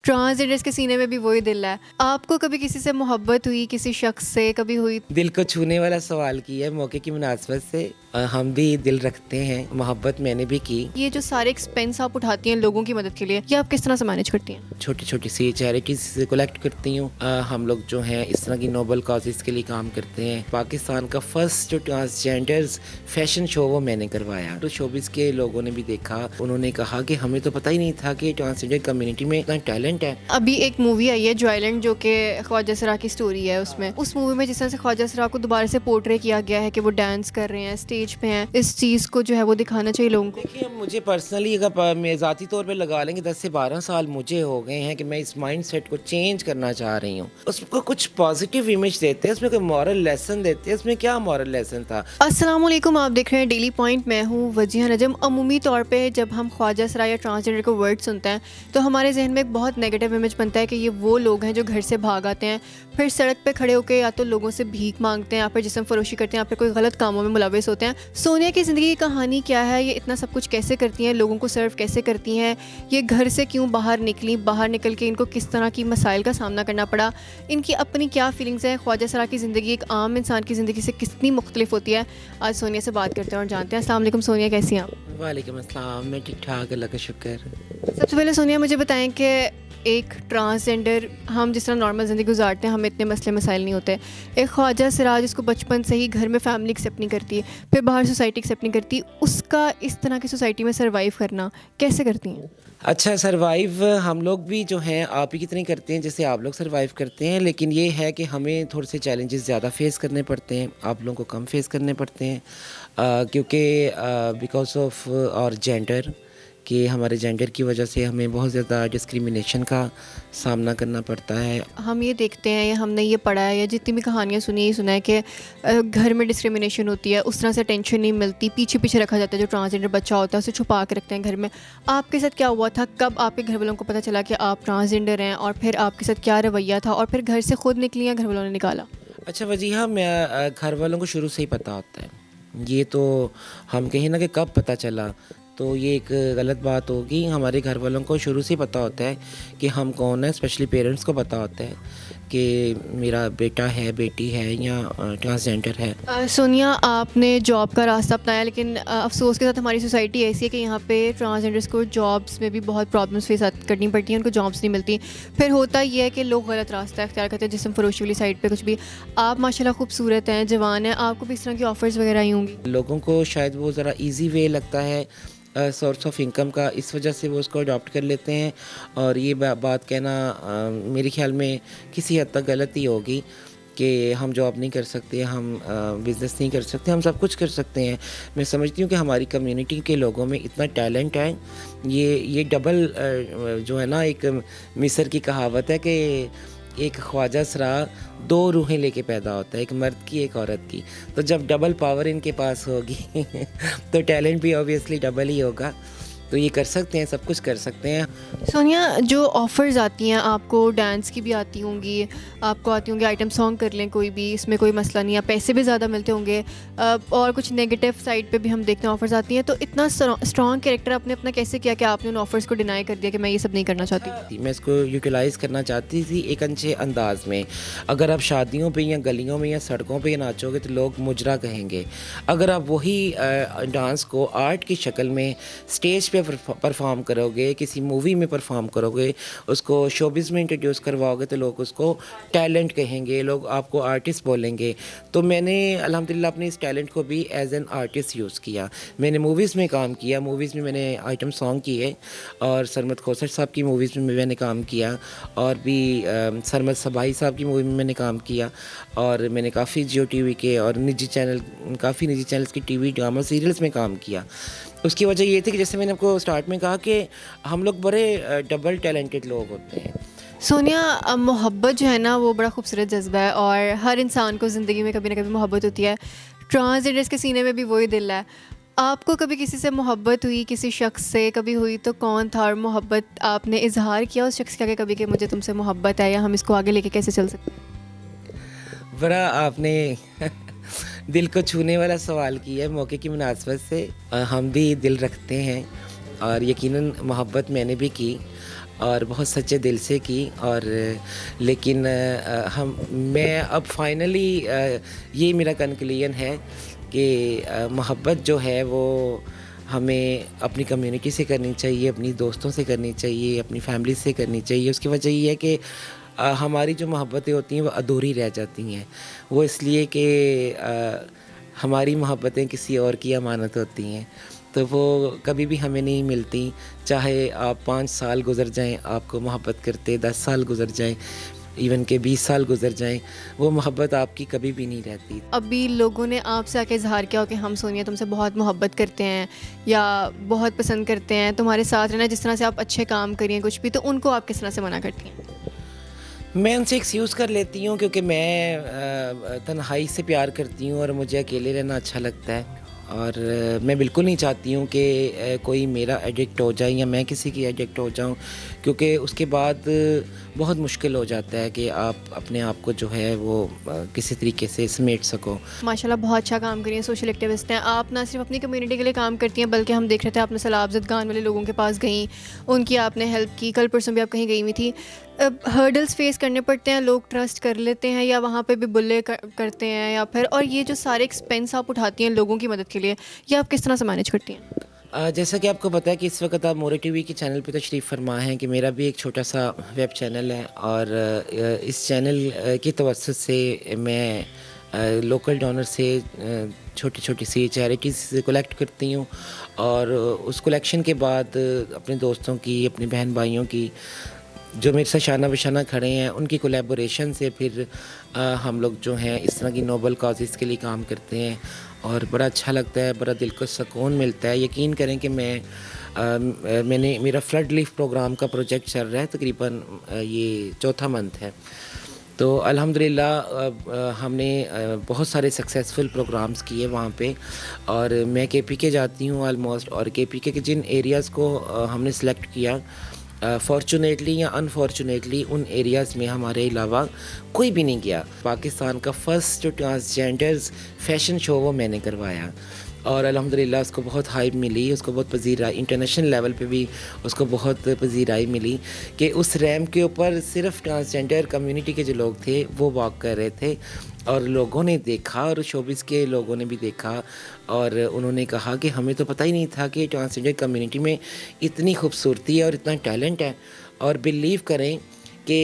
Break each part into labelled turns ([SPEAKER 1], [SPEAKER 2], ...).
[SPEAKER 1] Transgenders के सीने में भी वही दिल है। आपको कभी किसी से मोहब्बत हुई, किसी शख्स से कभी हुई?
[SPEAKER 2] दिल को छूने वाला सवाल किया है मौके की मुनासबत से। हम भी दिल रखते हैं, मोहब्बत मैंने भी की।
[SPEAKER 1] ये जो सारे एक्सपेंस आप उठाती हैं लोगों की मदद के लिए, ये आप किस तरह से मैनेज करती हैं?
[SPEAKER 2] छोटी छोटी सी चैरिटीज से कलेक्ट करती हूँ। हम लोग जो हैं इस तरह की नोबल काजेज़ के लिए काम करते हैं। पाकिस्तान का फर्स्ट जो ट्रांसजेंडर्स फैशन शो वो मैंने करवाया, तो शोबिज़ के लोगों ने भी देखा। उन्होंने कहा कि हमें तो पता ही नहीं था कि ट्रांसजेंडर कम्युनिटी में इतना टैलेंट है।
[SPEAKER 1] अभी एक मूवी आई है जॉयलैंड, जो कि ख्वाजा सरा की स्टोरी है। उसमें उस मूवी में जिस तरह से ख्वाजा सरा को दोबारा से पोर्ट्रे किया गया है कि वो डांस कर रहे हैं, स्टेज पे हैं, इस चीज़ को जो है वो दिखाना चाहिए लोगों को।
[SPEAKER 2] देखिए, मुझे पर्सनली अगर मैं ज़ाती तौर पे लगा लेंगे 10 से 12 साल मुझे हो गए हैं कि मैं इस माइंड सेट को चेंज करना चाह रही हूँ। उसको कुछ पॉजिटिव इमेज देते हैं, उसमें कोई मॉरल लेसन देते हैं। उसमें क्या मॉरल लेसन था?
[SPEAKER 1] अस्सलाम वालेकुम, आप देख रहे हैं डेली पॉइंट। मैं हूँ वजीहा नजम। अमूमी तौर पे जब हम ख्वाजा सरा या ट्रांसजेंडर को वर्ड सुनते हैं तो हमारे जहन में एक बहुत नेगेटिव इमेज बनता है कि ये वो लोग हैं जो घर से भाग आते हैं, फिर सड़क पे खड़े होकर या तो लोगों से भीख मांगते हैं या फिर जिस्म फरोशी करते हैं या फिर कोई गलत कामों में मुलविस होते हैं। सोनिया की ज़िंदगी की कहानी क्या है? ये इतना सब कुछ कैसे करती हैं, लोगों को सर्व कैसे करती हैं, ये घर से क्यों बाहर निकली, बाहर निकल के इनको किस तरह की मसाइल का सामना करना पड़ा, इनकी अपनी क्या फीलिंग्स हैं, ख्वाजा सरा की ज़िंदगी एक आम इंसान की ज़िंदगी से कितनी मुख्तलिफ होती है। आज सोनिया से बात करते हैं और जानते हैं। अस्सलाम वालेकुम सोनिया, कैसी हैं आप?
[SPEAKER 2] वालेकुम अस्सलाम, मैं ठीक ठाक, अल्लाह का शुक्र।
[SPEAKER 1] सबसे पहले सोनिया मुझे बताएं कि एक ट्रांसजेंडर, हम जिस तरह नॉर्मल ज़िंदगी गुजारते हैं हमें इतने मसले मसाइल नहीं होते। एक ख्वाजा सरा जिसको बचपन से ही घर में फैमिली एक्सेप्ट नहीं करती, फिर बाहर सोसाइटी एक्सेप्ट नहीं करती, उसका इस तरह की सोसाइटी में सर्वाइव करना कैसे करती हैं?
[SPEAKER 2] अच्छा, सरवाइव हम लोग भी जो हैं आप ही कितने करते हैं जैसे आप लोग सरवाइव करते हैं, लेकिन ये है कि हमें थोड़े से चैलेंजेस ज़्यादा फेस करने पड़ते हैं, आप लोगों को कम फेस करने पड़ते हैं। क्योंकि बिकॉज ऑफ और जेंडर, कि हमारे जेंडर की वजह से हमें बहुत ज़्यादा डिस्क्रिमिनेशन का सामना करना पड़ता है।
[SPEAKER 1] हम ये देखते हैं या हमने ये पढ़ा है या जितनी भी कहानियाँ सुनी ये सुना है कि घर में डिस्क्रिमिनेशन होती है, उस तरह से अटेंशन नहीं मिलती, पीछे पीछे रखा जाता है। जो ट्रांसजेंडर बच्चा होता है उसे छुपा के रखते हैं घर में। आपके साथ क्या हुआ था? कब आपके घर वालों को पता चला कि आप ट्रांसजेंडर हैं, और फिर आपके साथ क्या रवैया था, और फिर घर से खुद निकली या घर वालों ने निकाला?
[SPEAKER 2] अच्छा वजीहा, मैं घर वालों को शुरू से ही पता होता है। ये तो हम कहें ना कि कब पता चला, तो ये एक गलत बात होगी। हमारे घर वालों को शुरू से ही पता होता है कि हम कौन है, स्पेशली पेरेंट्स को पता होता है कि मेरा बेटा है, बेटी है या ट्रांसजेंडर है।
[SPEAKER 1] सोनिया, आपने जॉब का रास्ता अपनाया, लेकिन अफसोस के साथ हमारी सोसाइटी ऐसी है कि यहाँ पे ट्रांसजेंडर्स को जॉब्स में भी बहुत प्रॉब्लम्स फेस करनी पड़ती हैं, उनको जॉब्स नहीं मिलती। फिर होता ये है कि लोग गलत रास्ता अख्तियार करते हैं, जिस्म फरोशी वाली साइड पे कुछ भी। आप माशाल्लाह खूबसूरत हैं, जवान हैं, आपको भी इस तरह की ऑफर्स वगैरह आई होंगी।
[SPEAKER 2] लोगों को शायद वो ज़रा इजी वे लगता है सोर्स ऑफ इनकम का, इस वजह से वो उसको अडॉप्ट कर लेते हैं। और ये बात कहना मेरे ख्याल में किसी हद तक गलत ही होगी कि हम जॉब नहीं कर सकते, हम बिज़नेस नहीं कर सकते, हम सब कुछ कर सकते हैं। मैं समझती हूँ कि हमारी कम्युनिटी के लोगों में इतना टैलेंट है। ये डबल जो है ना, एक मिस्र की कहावत है कि एक ख्वाजा सरा 2 रूहें लेके पैदा होता है, एक मर्द की एक औरत की। तो जब डबल पावर इनके पास होगी तो टैलेंट भी ऑब्वियसली डबल ही होगा। तो ये कर सकते हैं, सब कुछ कर सकते हैं।
[SPEAKER 1] सोनिया, जो ऑफ़र्स आती हैं, आपको डांस की भी आती होंगी, आपको आती होंगी आइटम सॉन्ग कर लें कोई भी, इसमें कोई मसला नहीं है, पैसे भी ज़्यादा मिलते होंगे, और कुछ नेगेटिव साइड पे भी हम देखते हैं ऑफ़र्स आती हैं। तो इतना स्ट्रॉन्ग कैरेक्टर आपने अपना कैसे किया कि आपने उन ऑफ़र्स को डिनाई कर दिया कि मैं ये सब नहीं करना चाहती?
[SPEAKER 2] मैं इसको यूटिलाइज़ करना चाहती थी एक अच्छे अंदाज में। अगर आप शादियों पे या गलियों में या सड़कों पे नाचोगे तो लोग मुजरा कहेंगे। अगर आप वही डांस को आर्ट की शक्ल में स्टेज पे परफॉर्म करोगे, किसी मूवी में परफॉर्म करोगे, उसको शोबिज़ में इंट्रोड्यूस करवाओगे तो लोग उसको टैलेंट कहेंगे, लोग आपको आर्टिस्ट बोलेंगे। तो मैंने अल्हम्दुलिल्लाह अपने इस टैलेंट को भी एज एन आर्टिस्ट यूज़ किया। मैंने मूवीज़ में काम किया, मूवीज़ में मैंने आइटम सॉन्ग किए, और सरमद खोसर साहब की मूवीज़ में मैंने काम किया, और भी सरमद सबाही साहब की मूवी में मैंने काम किया, और मैंने काफ़ी जियो टीवी के और काफ़ी निजी चैनल्स की टीवी ड्रामा सीरियल्स में काम किया। उसकी वजह ये थी कि जैसे मैंने आपको स्टार्ट में कहा कि हम लोग बड़े डबल टैलेंटेड लोग होते हैं।
[SPEAKER 1] सोनिया, मोहब्बत जो है ना वो बड़ा खूबसूरत जज्बा है, और हर इंसान को ज़िंदगी में कभी ना कभी मोहब्बत होती है। ट्रांसजेंडर्स के सीने में भी वही दिल है। आपको कभी किसी से मोहब्बत हुई, किसी शख्स से कभी हुई, तो कौन था, और मोहब्बत आपने इजहार किया उस शख्स के आगे कभी कि मुझे तुमसे मोहब्बत है, या हम इसको आगे लेके कैसे चल सकते हैं?
[SPEAKER 2] बड़ा आपने दिल को छूने वाला सवाल किया है मौके की मुनासबत से। हम भी दिल रखते हैं, और यकीनन मोहब्बत मैंने भी की। और बहुत सच्चे दिल से की। और लेकिन मैं अब फाइनली ये मेरा कंक्लूजन है कि मोहब्बत जो है वो हमें अपनी कम्युनिटी से करनी चाहिए, अपनी दोस्तों से करनी चाहिए, अपनी फैमिली से करनी चाहिए। उसकी वजह ये है कि हमारी जो मोहब्बतें होती हैं वो अधूरी रह जाती हैं। वो इसलिए कि हमारी मोहब्बतें किसी और की अमानत होती हैं, तो वो कभी भी हमें नहीं मिलती। चाहे आप 5 साल गुज़र जाएं आपको मोहब्बत करते, 10 साल गुज़र जाएं, इवन के 20 साल गुज़र जाएं, वो मोहब्बत आपकी कभी भी नहीं रहती।
[SPEAKER 1] अभी लोगों ने आपसे आके इजहार किया हो कि हम सोनिया तुमसे बहुत मोहब्बत करते हैं या बहुत पसंद करते हैं, तुम्हारे साथ रहना, जिस तरह से आप अच्छे काम करिए कुछ भी, तो उनको आप किस तरह से मना करती हैं?
[SPEAKER 2] मैं उनसे एक्सक्यूज़ कर लेती हूँ क्योंकि मैं तन्हाई से प्यार करती हूँ और मुझे अकेले रहना अच्छा लगता है। और मैं बिल्कुल नहीं चाहती हूँ कि कोई मेरा एडिक्ट हो जाए या मैं किसी की एडिक्ट हो जाऊँ, क्योंकि उसके बाद बहुत मुश्किल हो जाता है कि आप अपने आप को जो है वो किसी तरीके से समेट सको।
[SPEAKER 1] माशाल्लाह बहुत अच्छा काम करिए, सोशल एक्टिविस्ट हैं आप। ना सिर्फ अपनी कम्युनिटी के लिए काम करती हैं बल्कि हम देख रहे थे आपने सैलाब ज़दगान वाले लोगों के पास गई, उनकी आपने हेल्प की। कल परसों भी आप कहीं गई हुई थी। हर्डल्स फेस करने पड़ते हैं, लोग ट्रस्ट कर लेते हैं या वहाँ पे भी बुल्ले करते हैं या फिर, और ये जो सारे एक्सपेंस आप उठाती हैं लोगों की मदद के लिए, ये आप किस तरह से मैनेज करती हैं?
[SPEAKER 2] जैसा कि आपको पता है कि इस वक्त आप मोरे टीवी के चैनल पे तशरीफ़ फरमा हैं कि मेरा भी एक छोटा सा वेब चैनल है। और इस चैनल की तवज्जुह से मैं लोकल डोनर से छोटी छोटी सी चैरिटीज़ से कलेक्ट करती हूँ, और उस कलेक्शन के बाद अपने दोस्तों की, अपने बहन भाइयों की जो मेरे साथ शाना बशाना खड़े हैं उनकी कोलैबोरेशन से फिर हम लोग जो हैं इस तरह की नोबल काजेज़ के लिए काम करते हैं, और बड़ा अच्छा लगता है, बड़ा दिल को सुकून मिलता है। यकीन करें कि मैंने मेरा फ्लड लीफ प्रोग्राम का प्रोजेक्ट चल रहा है, तकरीबन ये चौथा मंथ है। तो अल्हम्दुलिल्लाह हमने बहुत सारे सक्सेसफुल प्रोग्राम्स किए वहाँ पे, और मैं केपीके जाती हूँ ऑलमोस्ट, और केपीके के जिन एरियाज़ को हमने सेलेक्ट किया, फॉर्चुनेटली या अनफॉर्चुनेटली उन एरियाज़ में हमारे अलावा कोई भी नहीं गया। पाकिस्तान का फ़र्स्ट जो ट्रांसजेंडर्स फैशन शो वो मैंने करवाया, और अल्हम्दुलिल्लाह उसको बहुत हाइप मिली, उसको बहुत पजीराई, इंटरनेशनल लेवल पे भी उसको बहुत पजीराई मिली कि उस रैंप के ऊपर सिर्फ ट्रांसजेंडर कम्युनिटी के जो लोग थे वो वॉक कर रहे थे, और लोगों ने देखा, और शोबिस के लोगों ने भी देखा, और उन्होंने कहा कि हमें तो पता ही नहीं था कि ट्रांसजेंडर कम्युनिटी में इतनी खूबसूरती है और इतना टैलेंट है। और बिलीव करें कि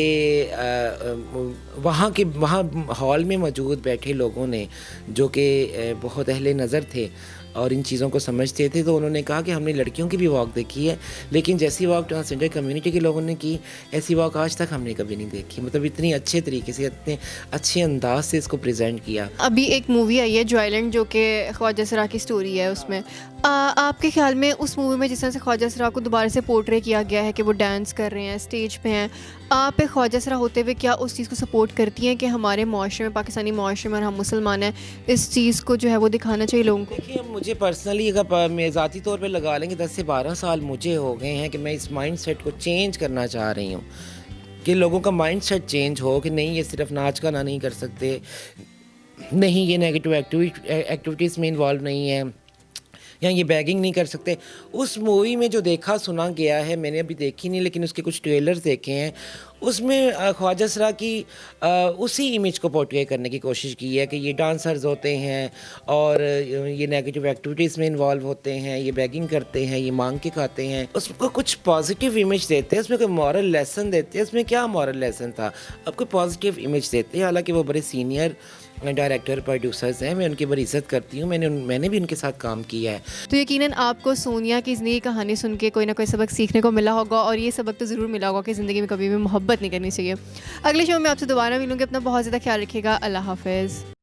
[SPEAKER 2] वहाँ हॉल में मौजूद बैठे लोगों ने, जो कि बहुत अहले नज़र थे और इन चीज़ों को समझते थे, तो उन्होंने कहा कि हमने लड़कियों की भी वॉक देखी है, लेकिन जैसी वॉक ट्रांसजेंडर कम्युनिटी के लोगों ने की, ऐसी वॉक आज तक हमने कभी नहीं देखी। मतलब इतनी अच्छे तरीके से, इतने अच्छे अंदाज से इसको प्रेजेंट किया।
[SPEAKER 1] अभी एक मूवी आई है जॉयलैंड, जो कि ख्वाजा सरा की स्टोरी है। उसमें आपके ख्याल में उस मूवी में जिस तरह से ख्वाजा सरा को दोबारा से पोर्ट्रे किया गया है कि वो डांस कर रहे हैं, स्टेज पे हैं, आप एक ख्वाजा सरा होते हुए क्या उस चीज़ को सपोर्ट करती हैं कि हमारे माशरे में, पाकिस्तानी माशरे में, और हम मुसलमान हैं, इस चीज़ को जो है वो दिखाना चाहिए लोगों को?
[SPEAKER 2] देखिए, मुझे पर्सनली अगर मैं ज़ाती तौर पे लगा लेंगे 10 से 12 साल मुझे हो गए हैं कि मैं इस माइंड सेट को चेंज करना चाह रही हूँ, कि लोगों का माइंड सेट चेंज हो कि नहीं, ये सिर्फ नाच गाना नहीं कर सकते, नहीं ये नेगेटिव एक्टिविटीज़ में इन्वॉल्व नहीं है, या ये बैगिंग नहीं कर सकते। उस मूवी में जो देखा सुना गया है, मैंने अभी देखी नहीं लेकिन उसके कुछ ट्रेलर्स देखे हैं, उसमें ख्वाजा सरा की उसी इमेज को पोर्ट्रे करने की कोशिश की है कि ये डांसर्स होते हैं और ये नेगेटिव एक्टिविटीज़ में इन्वॉल्व होते हैं, ये बैगिंग करते हैं, ये मांग के खाते हैं। उसको कुछ पॉजिटिव इमेज देते हैं, उसमें कोई मॉरल लेसन देते हैं। उसमें क्या मॉरल लेसन था? अब कोई पॉजिटिव इमेज देते हैं। हालांकि वो बड़े सीनियर डायरेक्टर प्रोड्यूसर्स हैं, मैं उनकी बड़ी इज़्ज़त करती हूँ, मैंने भी उनके साथ काम किया है।
[SPEAKER 1] तो यकीनन आपको सोनिया की ज़िंदगी कहानी सुन के कोई ना कोई सबक सीखने को मिला होगा, और ये सबक तो ज़रूर मिला होगा कि ज़िंदगी में कभी भी मोहब्बत नहीं करनी चाहिए। अगले शो में आपसे दोबारा मिलूंगी। अपना बहुत ज़्यादा ख्याल रखिएगा। अल्लाह हाफ़िज़।